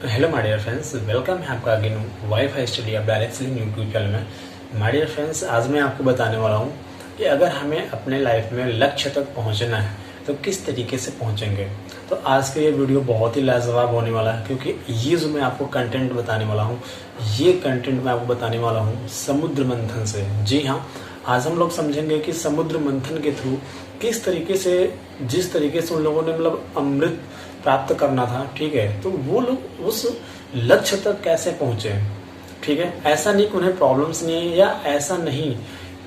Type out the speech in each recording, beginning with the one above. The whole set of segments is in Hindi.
Hello my dear friends, welcome है आपका अगेन वाईफाई स्टडी अब डायरेक्टली यूट्यूब चैनल में। माय डियर फ्रेंड्स, आज मैं आपको बताने वाला हूँ कि अगर हमें अपने लाइफ में लक्ष्य तक पहुँचना है तो किस तरीके से पहुँचेंगे। तो आज का ये वीडियो बहुत ही लाजवाब होने वाला है, क्योंकि ये जो मैं आपको कंटेंट बताने वाला हूँ, ये कंटेंट मैं आपको बताने वाला हूँ समुद्र मंथन से। जी हाँ, आज हम लोग समझेंगे कि समुद्र मंथन के थ्रू किस तरीके से, जिस तरीके से उन लोगों ने अमृत प्राप्त करना था, ठीक है, तो वो लोग उस लक्ष्य तक कैसे पहुंचे। ठीक है, ऐसा नहीं कि उन्हें प्रॉब्लम्स नहीं है, या ऐसा नहीं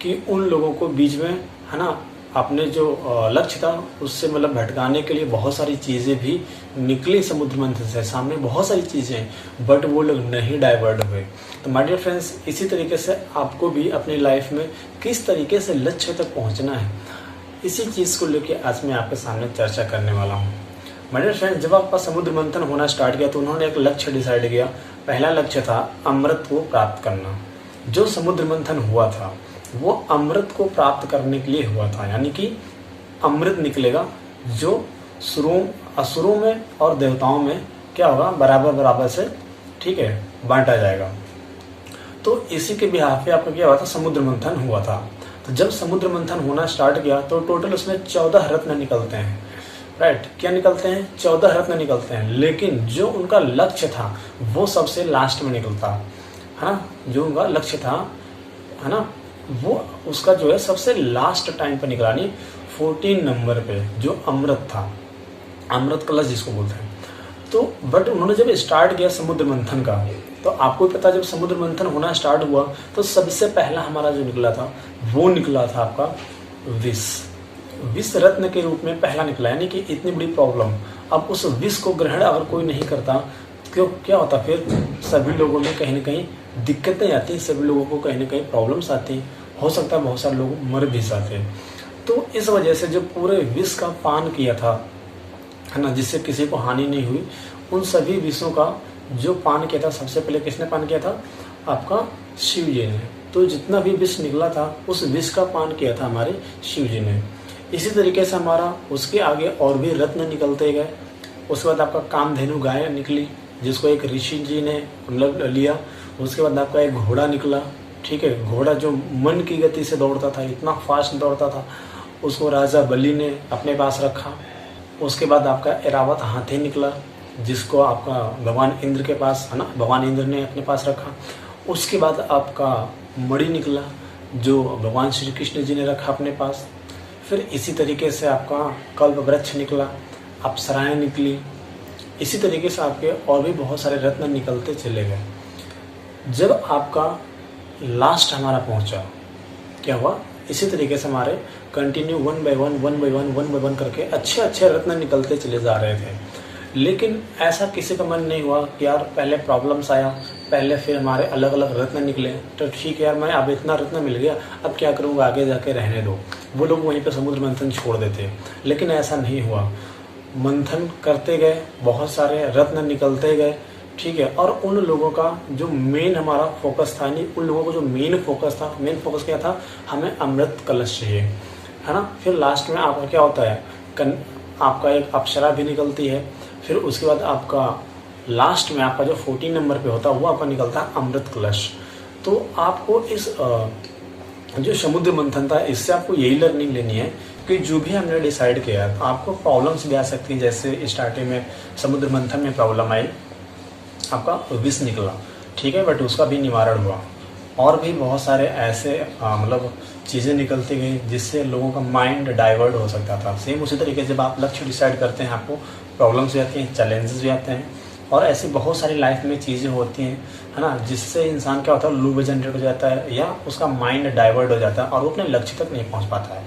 कि उन लोगों को बीच में, है ना, अपने जो लक्ष्य था उससे भटकाने के लिए बहुत सारी चीजें भी निकली समुद्र मंथन से, सामने बहुत सारी चीजें हैं, बट वो लोग नहीं डाइवर्ट हुए। तो माय डियर फ्रेंड्स, इसी तरीके से आपको भी अपनी लाइफ में किस तरीके से लक्ष्य तक पहुंचना है, इसी चीज को लेकर आज मैं आपके सामने चर्चा करने वाला हूँ। माय डियर फ्रेंड्स, जब आपका समुद्र मंथन होना स्टार्ट किया तो उन्होंने एक लक्ष्य डिसाइड किया। पहला लक्ष्य था अमृत को प्राप्त करना। जो समुद्र मंथन हुआ था वो अमृत को प्राप्त करने के लिए हुआ था, यानी कि अमृत निकलेगा जो असुरों में और देवताओं में क्या होगा, बराबर बराबर से, ठीक है, बांटा जाएगा। तो इसी के बिहाफ पे आपका क्या हुआ था, समुद्र मंथन हुआ था। तो जब समुद्र मंथन होना स्टार्ट किया तो टोटल उसमें 14 रत्न निकलते हैं। राइट, क्या निकलते हैं? 14 रत्न निकलते हैं। लेकिन जो उनका लक्ष्य था वो सबसे लास्ट में निकलता है ना। जो उनका लक्ष्य था, है ना, वो उसका जो है सबसे लास्ट टाइम पे निकला, नहीं 14 नंबर पे, जो अमृत था, अमृत कलश जिसको बोलते हैं। तो बट उन्होंने जब स्टार्ट किया समुद्र मंथन का, तो आपको पता, जब समुद्र मंथन होना स्टार्ट हुआ तो सबसे पहला हमारा जो निकला था वो निकला था आपका विष रत्न के रूप में पहला निकला। यानी कि इतनी बड़ी प्रॉब्लम, अब उस विष को ग्रहण अगर कोई नहीं करता तो क्या होता, फिर सभी लोगों में कहीं ना कहीं दिक्कतें आती, सभी लोगों को कहीं ना कहीं प्रॉब्लम्स आती, हो सकता है बहुत सारे लोग मर भी जाते। तो इस वजह से जो पूरे विष का पान किया था, है ना, जिससे किसी को हानि नहीं हुई, उन सभी विषों का जो पान किया था, सबसे पहले किसने पान किया था? आपका शिव जी ने। तो जितना भी विष निकला था उस विष का पान किया था हमारे शिव जी ने। इसी तरीके से हमारा उसके आगे और भी रत्न निकलते गए। उसके बाद आपका कामधेनु गाय निकली, जिसको एक ऋषि जी ने लिया। उसके बाद आपका एक घोड़ा निकला, ठीक है, घोड़ा जो मन की गति से दौड़ता था, इतना फास्ट दौड़ता था, उसको राजा बलि ने अपने पास रखा। उसके बाद आपका ऐरावत हाथी निकला, जिसको आपका भगवान इंद्र के पास, है ना, भगवान इंद्र ने अपने पास रखा। उसके बाद आपका मणि निकला, जो भगवान श्री कृष्ण जी ने रखा अपने पास। फिर इसी तरीके से आपका कल्प वृक्ष निकला, अप्सराएं निकली। इसी तरीके से आपके और भी बहुत सारे रत्न निकलते चले गए। जब आपका लास्ट हमारा पहुंचा, क्या हुआ, इसी तरीके से हमारे कंटिन्यू वन बाय वन करके अच्छे अच्छे रत्न निकलते चले जा रहे थे। लेकिन ऐसा किसी का मन नहीं हुआ कि यार पहले प्रॉब्लम्स आया, पहले फिर हमारे अलग अलग रत्न निकले, तो ठीक है यार, मैं अब इतना रत्न मिल गया, अब क्या करूँगा, आगे जाके रहने दो। वो लोग वहीं पे समुद्र मंथन छोड़ देते। लेकिन ऐसा नहीं हुआ, मंथन करते गए, बहुत सारे रत्न निकलते गए, ठीक है। और उन लोगों का जो मेन हमारा फोकस था, नहीं, उन लोगों को जो मेन फोकस था, मेन फोकस क्या था, हमें अमृत कलश चाहिए, है ना। फिर लास्ट में आपका क्या होता है, आपका एक अप्सरा भी निकलती है। फिर उसके बाद आपका लास्ट में आपका जो 14 नंबर पे होता है वो आपका निकलता है अमृत कलश। तो आपको इस जो समुद्र मंथन था, इससे आपको यही लर्निंग लेनी है कि जो भी हमने डिसाइड किया है, आपको प्रॉब्लम्स भी आ सकती है। जैसे स्टार्टिंग में समुद्र मंथन में प्रॉब्लम आई, आपका विष निकला, ठीक है, बट उसका भी निवारण हुआ। और भी बहुत सारे ऐसे चीज़ें निकलती गई जिससे लोगों का माइंड डाइवर्ट हो सकता था। सेम उसी तरीके से जब आप लक्ष्य डिसाइड करते हैं, आपको प्रॉब्लम्स भी आती हैं, चैलेंजेस भी आते हैं, और ऐसी बहुत सारी लाइफ में चीज़ें होती हैं, है ना, जिससे इंसान क्या होता है, लूप जनरेट हो जाता है, या उसका माइंड डाइवर्ट हो जाता है और वो अपने लक्ष्य तक नहीं पहुंच पाता है।